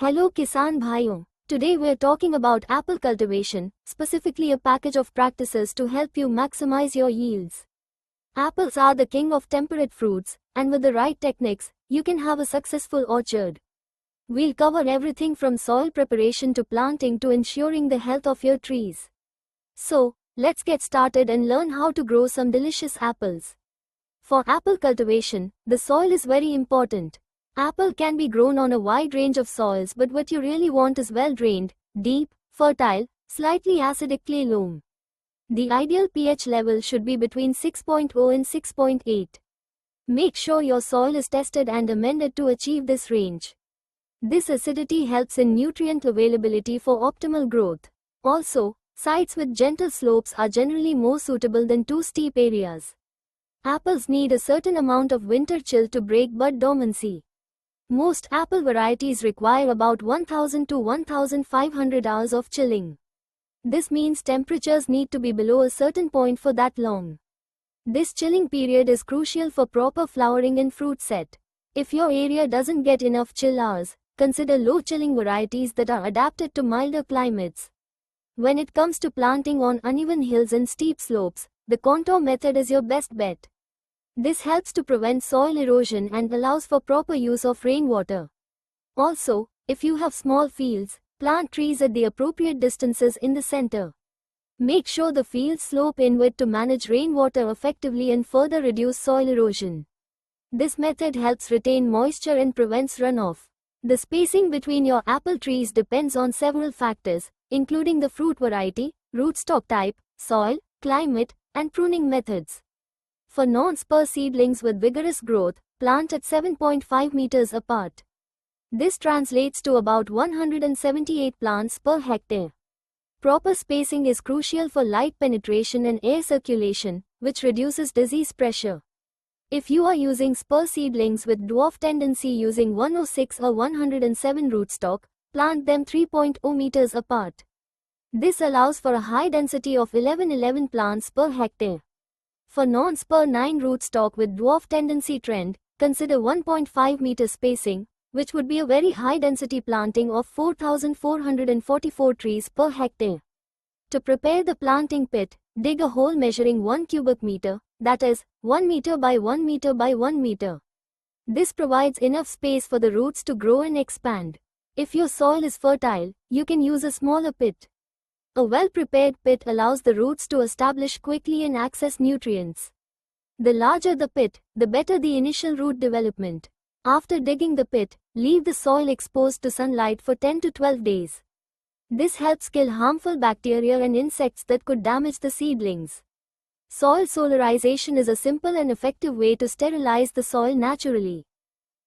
Hello Kisan Bhaiyon. Today we're talking about apple cultivation, specifically a package of practices to help you maximize your yields. Apples are the king of temperate fruits, and with the right techniques, you can have a successful orchard. We'll cover everything from soil preparation to planting to ensuring the health of your trees. So, let's get started and learn how to grow some delicious apples. For apple cultivation, the soil is very important. Apple can be grown on a wide range of soils, but what you really want is well-drained, deep, fertile, slightly acidic clay loam. The ideal pH level should be between 6.0 and 6.8. Make sure your soil is tested and amended to achieve this range. This acidity helps in nutrient availability for optimal growth. Also, sites with gentle slopes are generally more suitable than too steep areas. Apples need a certain amount of winter chill to break bud dormancy. Most apple varieties require about 1000 to 1500 hours of chilling. This means temperatures need to be below a certain point for that long. This chilling period is crucial for proper flowering and fruit set. If your area doesn't get enough chill hours, consider low chilling varieties that are adapted to milder climates. When it comes to planting on uneven hills and steep slopes, the contour method is your best bet. This helps to prevent soil erosion and allows for proper use of rainwater. Also, if you have small fields, plant trees at the appropriate distances in the center. Make sure the fields slope inward to manage rainwater effectively and further reduce soil erosion. This method helps retain moisture and prevents runoff. The spacing between your apple trees depends on several factors, including the fruit variety, rootstock type, soil, climate, and pruning methods. For non-spur seedlings with vigorous growth, plant at 7.5 meters apart. This translates to about 178 plants per hectare. Proper spacing is crucial for light penetration and air circulation, which reduces disease pressure. If you are using spur seedlings with dwarf tendency using 106 or 107 rootstock, plant them 3.0 meters apart. This allows for a high density of 11 plants per hectare. For non-spur 9 rootstock with dwarf tendency trend, consider 1.5 meter spacing, which would be a very high density planting of 4,444 trees per hectare. To prepare the planting pit, dig a hole measuring 1 cubic meter, that is, 1 meter by 1 meter by 1 meter. This provides enough space for the roots to grow and expand. If your soil is fertile, you can use a smaller pit. A well-prepared pit allows the roots to establish quickly and access nutrients. The larger the pit, the better the initial root development. After digging the pit, leave the soil exposed to sunlight for 10 to 12 days. This helps kill harmful bacteria and insects that could damage the seedlings. Soil solarization is a simple and effective way to sterilize the soil naturally.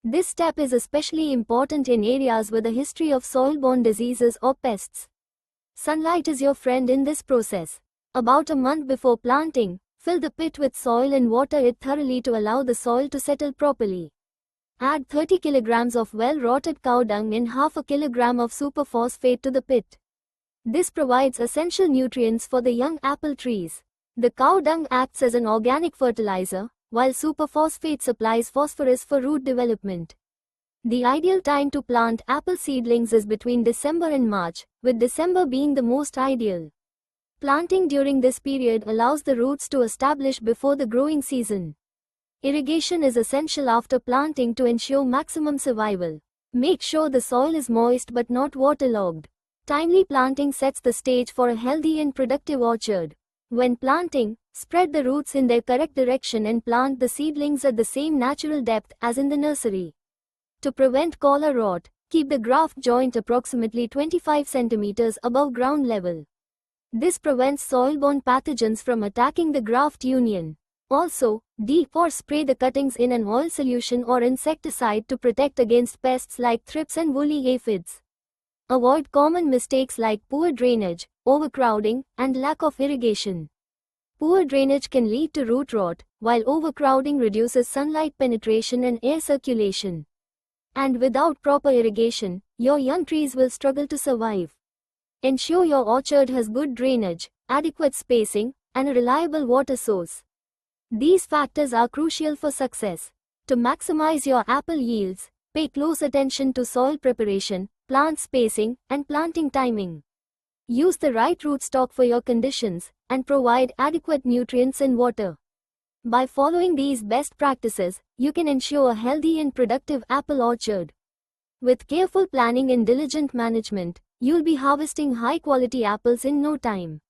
This step is especially important in areas with a history of soil-borne diseases or pests. Sunlight is your friend in this process. About a month before planting, fill the pit with soil and water it thoroughly to allow the soil to settle properly. Add 30 kilograms of well-rotted cow dung and half a kilogram of superphosphate to the pit. This provides essential nutrients for the young apple trees. The cow dung acts as an organic fertilizer, while superphosphate supplies phosphorus for root development. The ideal time to plant apple seedlings is between December and March, with December being the most ideal. Planting during this period allows the roots to establish before the growing season. Irrigation is essential after planting to ensure maximum survival. Make sure the soil is moist but not waterlogged. Timely planting sets the stage for a healthy and productive orchard. When planting, spread the roots in their correct direction and plant the seedlings at the same natural depth as in the nursery. To prevent collar rot, keep the graft joint approximately 25 centimeters above ground level. This prevents soil-borne pathogens from attacking the graft union. Also, dip or spray the cuttings in an oil solution or insecticide to protect against pests like thrips and woolly aphids. Avoid common mistakes like poor drainage, overcrowding, and lack of irrigation. Poor drainage can lead to root rot, while overcrowding reduces sunlight penetration and air circulation. And without proper irrigation, your young trees will struggle to survive. Ensure your orchard has good drainage, adequate spacing, and a reliable water source. These factors are crucial for success. To maximize your apple yields, pay close attention to soil preparation, plant spacing, and planting timing. Use the right rootstock for your conditions and provide adequate nutrients and water. By following these best practices, you can ensure a healthy and productive apple orchard. With careful planning and diligent management, you'll be harvesting high-quality apples in no time.